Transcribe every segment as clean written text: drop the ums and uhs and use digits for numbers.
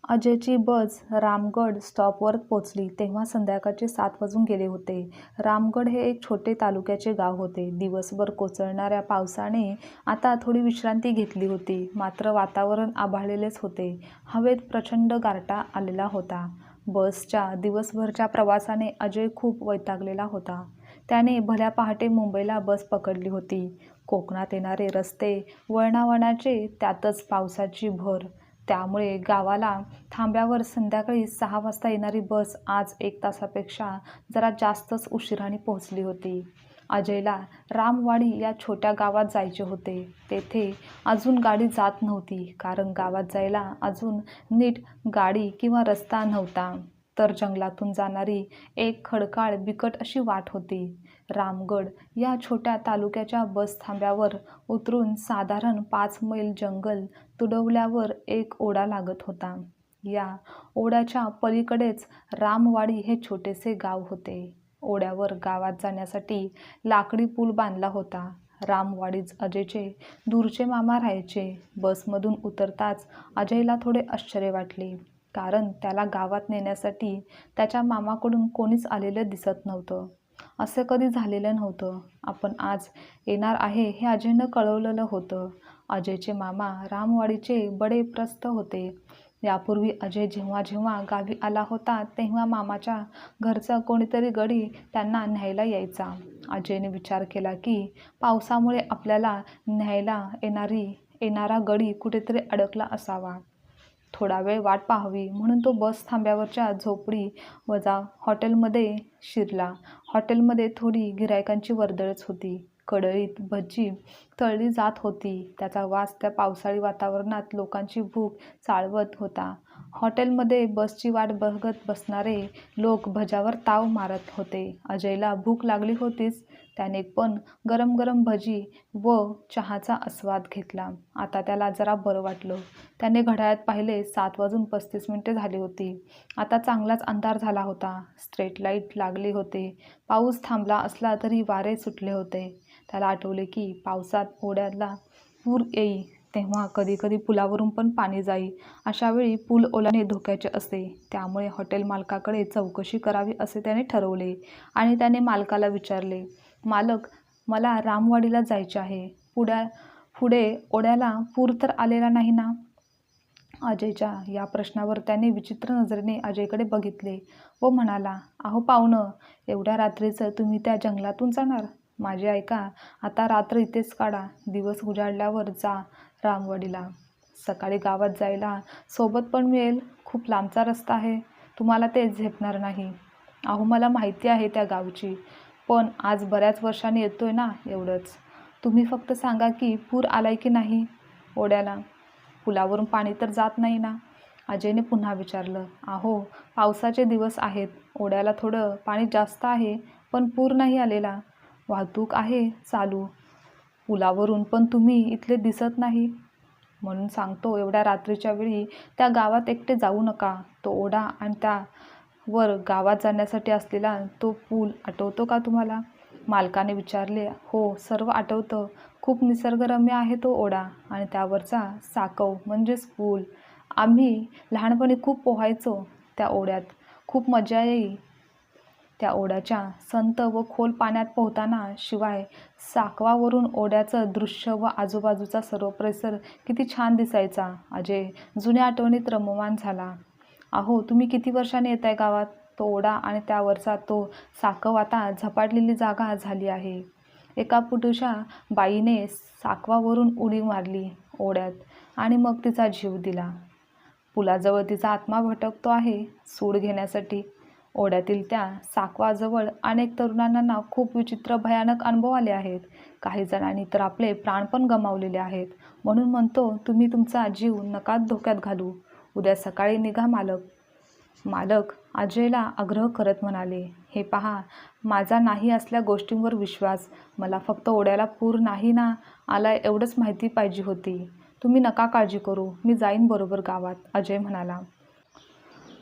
अजयची बस रामगड स्टॉपवर पोचली तेव्हा संध्याकाळचे 7 वाजून गेले होते. रामगड हे एक छोटे तालुक्याचे गाव होते. दिवसभर कोसळणाऱ्या पावसाने आता थोडी विश्रांती घेतली होती. मात्र वातावरण आभाळलेलेच होते. हवेत प्रचंड गारठा आलेला होता. बसच्या दिवसभरच्या प्रवासाने अजय खूप वैतागलेला होता. त्याने भल्या पहाटे मुंबईला बस पकडली होती. कोकणात येणारे रस्ते वळणावळणाचे, त्यातच पावसाची भर. त्यामुळे गावाला थांब्यावर संध्याकाळी 6 वाजता येणारी बस आज 1 तासापेक्षा जरा जास्तच उशिराने पोहोचली होती. अजयला रामवाडी या छोट्या गावात जायचे होते. तेथे अजून गाडी जात नव्हती, कारण गावात जायला अजून नीट गाडी किंवा रस्ता नव्हता. तर जंगलातून जाणारी एक खडकाळ बिकट अशी वाट होती. रामगड या छोट्या तालुक्याच्या बस थांब्यावर उतरून साधारण 5 मैल जंगल तुडवल्यावर एक ओढा लागत होता. या ओढ्याच्या पलीकडेच रामवाडी हे छोटेसे गाव होते. ओढ्यावर गावात जाण्यासाठी लाकडी पूल बांधला होता. रामवाडीत अजयचे दूरचे मामा राहायचे. बसमधून उतरताच अजयला थोडे आश्चर्य वाटले, कारण त्याला गावात नेण्यासाठी त्याच्या मामाकडून कोणीच आलेलं दिसत नव्हतं. असं कधी झालेलं नव्हतं. आपण आज येणार आहे हे अजयनं कळवलेलं होतं. अजयचे मामा रामवाडीचे बडे प्रस्थ होते. यापूर्वी अजय जेव्हा जेव्हा गावी आला होता तेव्हा मामाच्या घरचा कोणीतरी गडी त्यांना न्यायला यायचा. अजयने विचार केला की पावसामुळे आपल्याला न्यायला येणारा गडी कुठेतरी अडकला असावा. थोडा वेळ वाट पाहावी म्हणून तो बस थांब्यावरच्या झोपडी वजा हॉटेलमध्ये शिरला. हॉटेलमध्ये थोडी गिऱ्हाईकांची वर्दळच होती. कढईत भजी तळली जात होती. त्याचा वास त्या पावसाळी वातावरणात लोकांची भूक चाळवत होता. हॉटेलमध्ये बसची वाट बघत बसणारे लोक भज्यावर ताव मारत होते. अजयला भूक लागली होतीच. त्याने पण गरम गरम भजी व चहाचा आस्वाद घेतला. आता त्याला जरा बरं वाटलं. त्याने घड्याळात पाहिले, 7:35 झाली होती. आता चांगलाच अंधार झाला होता. स्ट्रीट लाईट लागले होते. पाऊस थांबला असला तरी वारे सुटले होते. त्याला आठवले की पावसात ओढ्याला पूर येई तेव्हा कधीकधी पुलावरून पण पाणी जाई. अशावेळी पूल ओलांडणे धोक्याचे असते. त्यामुळे हॉटेल मालकाकडे चौकशी करावी असे त्याने ठरवले आणि त्याने मालकाला विचारले, "मालक, मला रामवाडीला जायचे आहे. पुढे ओढ्याला पूर तर आलेला नाही ना?" अजयच्या या प्रश्नावर त्याने विचित्र नजरेने अजयकडे बघितले व म्हणाला, "अहो पाहुणं, एवढ्या रात्रीचं तुम्ही त्या जंगलातून जाणार? माझे ऐका, आता रात्र इथेच काढा. दिवस उजाडल्यावर जा रामवाडीला. सकाळी गावात जायला सोबत पण मिळेल. खूप लांबचा रस्ता आहे. तुम्हाला ते झेपणार नाही." "अहो, मला माहिती आहे त्या गावची, पण आज बऱ्याच वर्षांनी येतोय ना, एवढंच. तुम्ही फक्त सांगा की पूर आलाय की नाही ओढ्याला? पुलावरून पाणी तर जात नाही ना?" अजयने पुन्हा विचारलं. "अहो, पावसाचे दिवस आहेत. ओढ्याला थोडं पाणी जास्त आहे, पण पूर नाही आलेला. वाहतूक आहे चालू पुलावरून, पण तुम्ही इथले दिसत नाही. म्हणून सांगतो, एवढ्या रात्रीच्या वेळी त्या गावात एकटे जाऊ नका. तो ओढा आणि त्यावर गावात जाण्यासाठी असलेला तो पूल आठवतो का तुम्हाला?" मालकाने विचारले. "हो, सर्व आठवतं. खूप निसर्गरम्य आहे तो ओढा आणि त्यावरचा साकव म्हणजेच पूल. आम्ही लहानपणी खूप पोहायचो त्या ओढ्यात. खूप मजा येई त्या ओढ्याच्या संत व खोल पाण्यात पोहताना. शिवाय साकवावरून ओढ्याचं दृश्य व आजूबाजूचा सर्व परिसर किती छान दिसायचा." अजय जुन्या आठवणीत रममाण झाला. "अहो, तुम्ही किती वर्षांनी येताय गावात? तो ओढा आणि त्यावरचा तो साकव आता झपाटलेली जागा झाली आहे." एका पुरुषा बाईने साकवावरून उडी मारली ओढ्यात आणि मग तिचा जीव दिला. पुलाजवळ तिचा आत्मा भटकतो आहे सूड घेण्यासाठी. ओढ्यातील त्या साकवाजवळ अनेक तरुणांना खूप विचित्र भयानक अनुभव आले आहेत. काही जणांनी तर आपले प्राण पण गमावलेले आहेत. म्हणून म्हणतो, तुम्ही तुमचा जीव नका धोक्यात घालू. उद्या सकाळी निघा मालक." मालक अजयला आग्रह करत म्हणाले, "हे पहा, माझा नाही असल्या गोष्टींवर विश्वास. मला फक्त ओढ्याला पूर नाही ना आलाय एवढंच माहिती पाहिजे होती. तुम्ही नका काळजी करू. मी जाईन बरोबर गावात." अजय म्हणाला.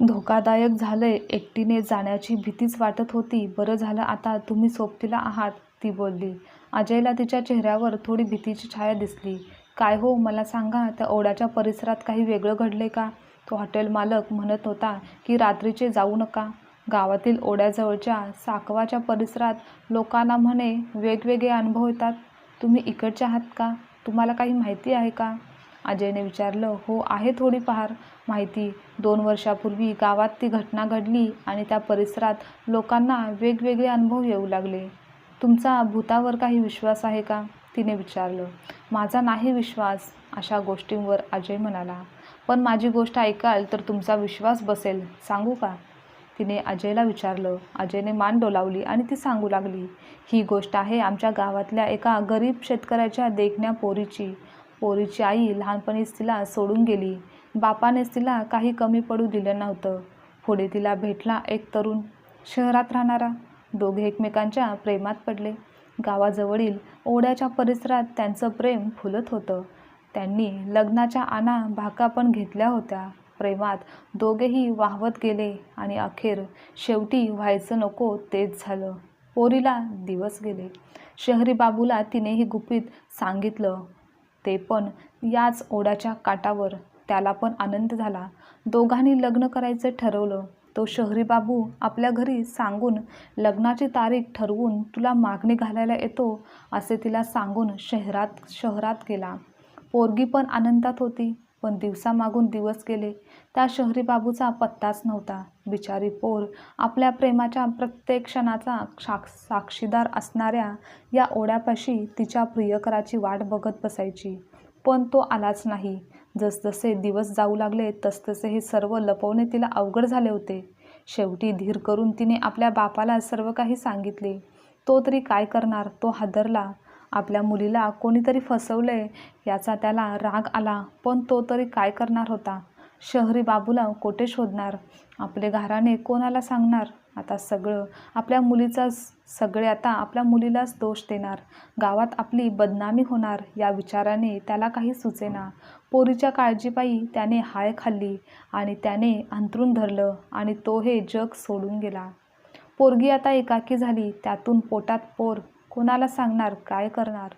"धोकादायक झालंय. एकटीने जाण्याची भीतीच वाटत होती. बरं झालं आता तुम्ही सोबतीला आहात," ती बोलली. अजयला तिच्या चेहऱ्यावर थोडी भीतीची छाया दिसली. "काय हो, मला सांगा, त्या ओढ्याच्या परिसरात काही वेगळं घडलंय का? तो हॉटेल मालक म्हणत होता की रात्रीचे जाऊ नका. गावातील ओढ्याजवळच्या साकवाच्या परिसरात लोकांना म्हणे वेगवेगळे अनुभव येतात. तुम्ही इकडचे आहात का? तुम्हाला काही माहिती आहे का? अजयने विचारलं. हो, आहे थोडीफार माहिती. 2 वर्षापूर्वी गावात ती घटना घडली आणि त्या परिसरात लोकांना वेगवेगळे अनुभव येऊ लागले. तुमचा भूतावर काही विश्वास आहे का? तिने विचारलं. माझा नाही विश्वास अशा गोष्टींवर, अजय म्हणाला. पण माझी गोष्ट ऐकाल तर तुमचा विश्वास बसेल. सांगू का? तिने अजयला विचारलं. अजयने मान डोलावली आणि ती सांगू लागली. ही गोष्ट आहे आमच्या गावातल्या एका गरीब शेतकऱ्याच्या देखण्या पोरीची. पोरीची आई लहानपणीच तिला सोडून गेली. बापानेच तिला काही कमी पडू दिलं नव्हतं. पुढे तिला भेटला एक तरुण, शहरात राहणारा. दोघे एकमेकांच्या प्रेमात पडले. गावाजवळील ओढ्याच्या परिसरात त्यांचं प्रेम फुलत होतं. त्यांनी लग्नाच्या आना भाका पण घेतल्या होत्या. प्रेमात दोघेही वाहवत गेले आणि अखेर शेवटी व्हायचं नको तेच झालं. पोरीला दिवस गेले. शहरी बाबूला तिनेही गुपित सांगितलं, ते पण याच ओढ्याच्या काठावर. त्याला पण आनंद झाला. दोघांनी लग्न करायचं ठरवलं. तो शहरी बाबू आपल्या घरी सांगून लग्नाची तारीख ठरवून तुला मागणी घालायला येतो असे तिला सांगून शहरात गेला. पोरगी पण आनंदात होती. पण दिवसामागून दिवस गेले. त्या शहरी बाबूचा पत्ताच नव्हता. बिचारी पोर आपल्या प्रेमाच्या प्रत्येक क्षणाचा साक्षीदार असणाऱ्या या ओढ्यापाशी तिच्या प्रियकराची वाट बघत बसायची. पण तो आलाच नाही. जसजसे दिवस जाऊ लागले तसतसे हे सर्व लपवणे तिला अवघड झाले होते. शेवटी धीर करून तिने आपल्या बापाला सर्व काही सांगितले. तो तरी काय करणार? तो हादरला. आपल्या मुलीला कोणीतरी फसवलंय याचा त्याला राग आला. पण तो तरी काय करणार होता? शहरी बाबूला कोठे शोधणार? आपले घराणे कोणाला सांगणार? आता सगळे आता आपल्या मुलीलाच दोष देणार. गावात आपली बदनामी होणार या विचाराने त्याला काही सुचेना. पोरीच्या काळजीपायी त्याने हाय खाल्ली आणि त्याने अंथरूण धरलं आणि तो हे जग सोडून गेला. पोरगी आता एकाकी झाली. त्यातून पोटात पोर. कोणाला सांगणार? काय करणार?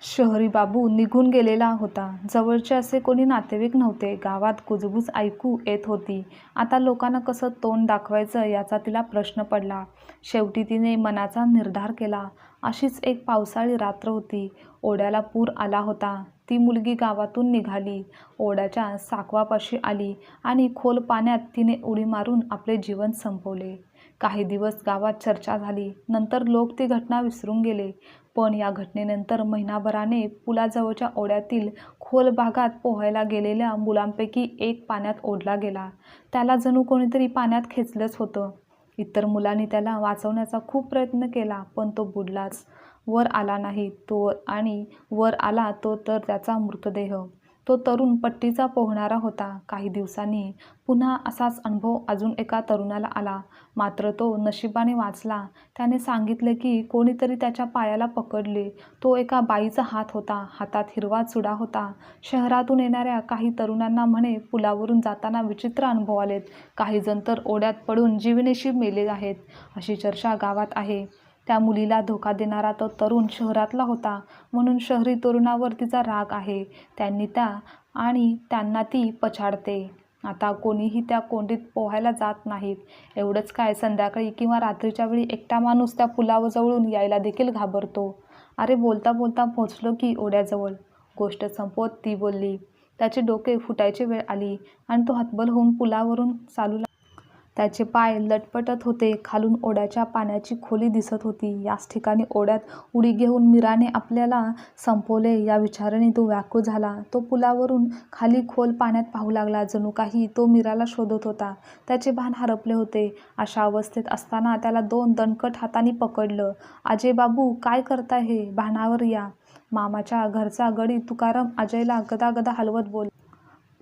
शहरी बाबू निघून गेलेला होता. जवळचे असे कोणी नातेवाईक नव्हते. गावात कुजबूज ऐकू येत होती. आता लोकांना कसं तोंड दाखवायचं याचा तिला प्रश्न पडला. शेवटी तिने मनाचा निर्धार केला. अशीच एक पावसाळी रात्र होती. ओढ्याला पूर आला होता. ती मुलगी गावातून निघाली. ओढ्याच्या साकवापाशी आली आणि खोल पाण्यात तिने उडी मारून आपले जीवन संपवले. काही दिवस गावात चर्चा झाली. नंतर लोक ती घटना विसरून गेले. पण या घटनेनंतर महिनाभराने पुलाजवळच्या ओढ्यातील खोल भागात पोहायला गेलेल्या मुलांपैकी एक पाण्यात ओढला गेला. त्याला जणू कोणीतरी पाण्यात खेचलंच होतं. इतर मुलांनी त्याला वाचवण्याचा खूप प्रयत्न केला, पण तो बुडलाच. वर आला नाही तो, आणि वर आला तो तर त्याचा मृतदेह. तो तरुण पट्टीचा पोहणारा होता. काही दिवसांनी पुन्हा असाच अनुभव अजून एका तरुणाला आला. मात्र तो नशिबाने वाचला. त्याने सांगितले की कोणीतरी त्याच्या पायाला पकडले. तो एका बाईचा हात होता. हातात हिरवा चुडा होता. शहरातून येणाऱ्या काही तरुणांना म्हणे पुलावरून जाताना विचित्र अनुभव आलेत. काही जण तर ओढ्यात पडून जीवनशैली मेले आहेत, अशी चर्चा गावात आहे. त्या मुलीला धोका देणारा तो तरुण शहरातला होता, म्हणून शहरी तरुणावर तिचा राग आहे. त्यांना ती पछाडते. आता कोणीही त्या कोंडीत पोहायला जात नाहीत. एवढंच काय, संध्याकाळी किंवा रात्रीच्या वेळी एकटा माणूस त्या पुलाजवळून यायला देखील घाबरतो. अरे, बोलता बोलता पोहोचलो की ओढ्याजवळ. गोष्ट संपवत ती बोलली. त्याचे डोके फुटायची वेळ आली आणि तो हतबल होऊन पुलावरून चालू लागला. त्याचे पाय लटपटत होते. खालून ओढ्याच्या पाण्याची खोली दिसत होती. याच ठिकाणी ओढ्यात उडी घेऊन मीराने आपल्याला संपवले या विचाराने तो व्याकुळ झाला. तो पुलावरून खाली खोल पाण्यात पाहू लागला. जणू काही तो मीराला शोधत होता. त्याचे भान हरपले होते. अशा अवस्थेत असताना त्याला 2 दणकट हातांनी पकडलं. अजय बाबू, काय करताय हे? भानावर या. मामाच्या घरचा गडी तुकाराम अजयला गदागदा हलवत बोल.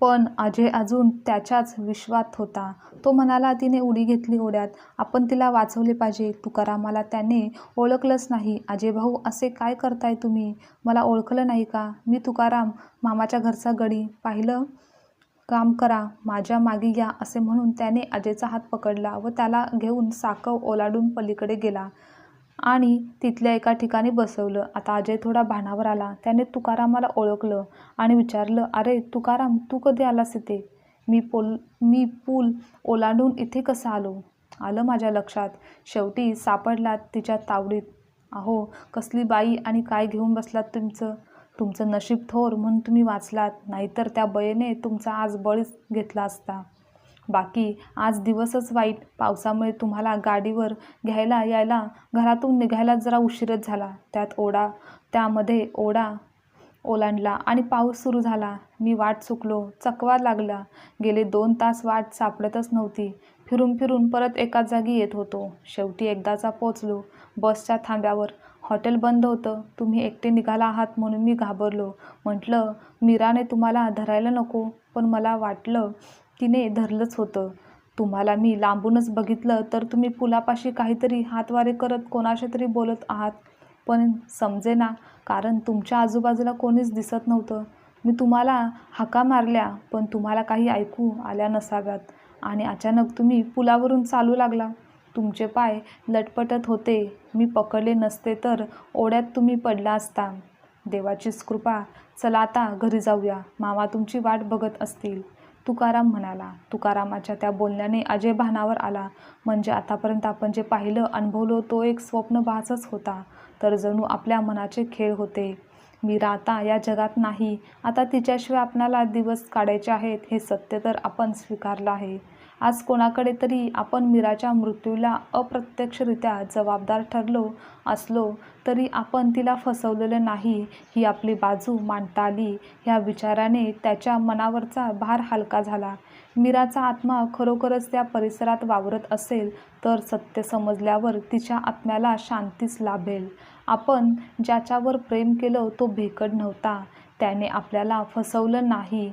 पण अजय अजून त्याच्याच विश्वात होता. तो म्हणाला, तिने उडी घेतली ओढ्यात. आपण तिला वाचवले पाहिजे. तुकारामाला त्याने ओळखलंच नाही. अजय भाऊ, असे काय करताय तुम्ही? मला ओळखलं नाही का? मी तुकाराम, मामाच्या घरचा गडी. पाहिलं काम करा, माझ्या मागे या, असे म्हणून त्याने अजयचा हात पकडला व त्याला घेऊन साकव ओलांडून पलीकडे गेला आणि तिथल्या एका ठिकाणी बसवलं. आता अजय थोडा भानावर आला. त्याने तुकारामाला ओळखलं आणि विचारलं, अरे तुकाराम, तू कधी आलास इथे? मी पूल ओलांडून इथे कसं आलो? आलं माझ्या लक्षात. शेवटी सापडलात तिच्या तावडीत. अहो, कसली बाई आणि काय घेऊन बसलात तुमचं नशीब थोर म्हणून तुम्ही वाचलात, नाहीतर त्या बयेने तुमचा आज बळीच घेतला असता. बाकी आज दिवसच वाईट. पावसामुळे तुम्हाला गाडीवर घ्यायला यायला घरातून निघायला जरा उशीरच झाला. त्यामध्ये ओढा ओलांडला आणि पाऊस सुरू झाला. मी वाट चुकलो. चकवा लागला. गेले 2 तास वाट सापडतच नव्हती. फिरून फिरून परत एकाच जागी येत होतो. शेवटी एकदाचा पोचलो बसच्या थांब्यावर. हॉटेल बंद होतं. तुम्ही एकटे निघाला आहात म्हणून मी घाबरलो. म्हटलं मीराने तुम्हाला धरायला नको, पण मला वाटलं तिने धरलंच होतं. तुम्हाला मी लांबूनच बघितलं तर तुम्ही पुलापाशी काहीतरी हातवारे करत कोणाशी तरी बोलत आहात, पण समजेना, कारण तुमच्या आजूबाजूला कोणीच दिसत नव्हतं. मी तुम्हाला हाका मारल्या, पण तुम्हाला काही ऐकू आल्या नसाव्यात आणि अचानक तुम्ही पुलावरून चालू लागला. तुमचे पाय लटपटत होते. मी पकडले नसते तर ओढ्यात तुम्ही पडला असता. देवाचीच कृपा. चला आता घरी जाऊया. मामा तुमची वाट बघत असतील, तुकाराम म्हणाला. तुकारामाच्या त्या बोलण्याने अजय भानावर आला. म्हणजे आतापर्यंत आपण जे पाहिलं, अनुभवलं तो एक स्वप्नभासच होता, तर जणू आपल्या मनाचे खेळ होते. मीरा आता या जगात नाही. आता तिच्याशिवाय आपणाला दिवस काढायचे आहेत हे सत्य तर आपण स्वीकारलं आहे. आज कोणाकडे तरी आपण मीराच्या मृत्यूला अप्रत्यक्षरित्या जबाबदार ठरलो असलो तरी आपण तिला फसवलेलं नाही ही आपली बाजू मांडता आली. ह्या विचाराने त्याच्या मनावरचा भार हलका झाला. मीराचा आत्मा खरोखरच त्या परिसरात वावरत असेल तर सत्य समजल्यावर तिच्या आत्म्याला शांतीच लाभेल. आपण ज्याच्यावर प्रेम केलं तो भेकड नव्हता. त्याने आपल्याला फसवलं नाही,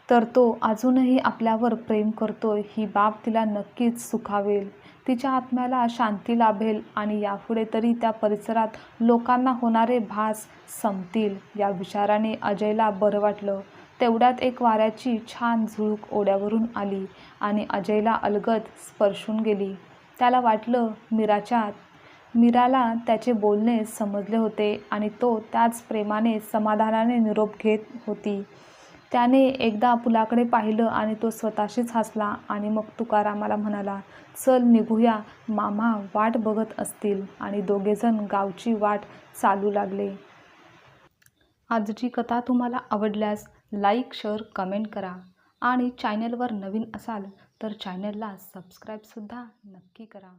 तर तो अजूनही आपल्यावर प्रेम करतोय ही बाब तिला नक्कीच सुखावेल. तिच्या आत्म्याला शांती लाभेल आणि यापुढे तरी त्या परिसरात लोकांना होणारे भास संपतील. या विचाराने अजयला बरं वाटलं. तेवढ्यात एक वाऱ्याची छान झुळूक ओढ्यावरून आली आणि अजयला अलगद स्पर्शून गेली. त्याला वाटलं मीराला त्याचे बोलणे समजले होते आणि तो त्याच प्रेमाने समाधानाने निरोप घेत होती. त्याने एकदा पुलाकडे पाहिलं आणि तो स्वतःशीच हसला आणि मग तुकारामाला म्हणाला, चल निघूया, मामा वाट बघत असतील. आणि दोघेजण गावची वाट चालू लागले. आजची कथा तुम्हाला आवडल्यास लाईक, शेअर, कमेंट करा आणि चॅनलवर नवीन असाल तर चॅनलला सबस्क्राईबसुद्धा नक्की करा.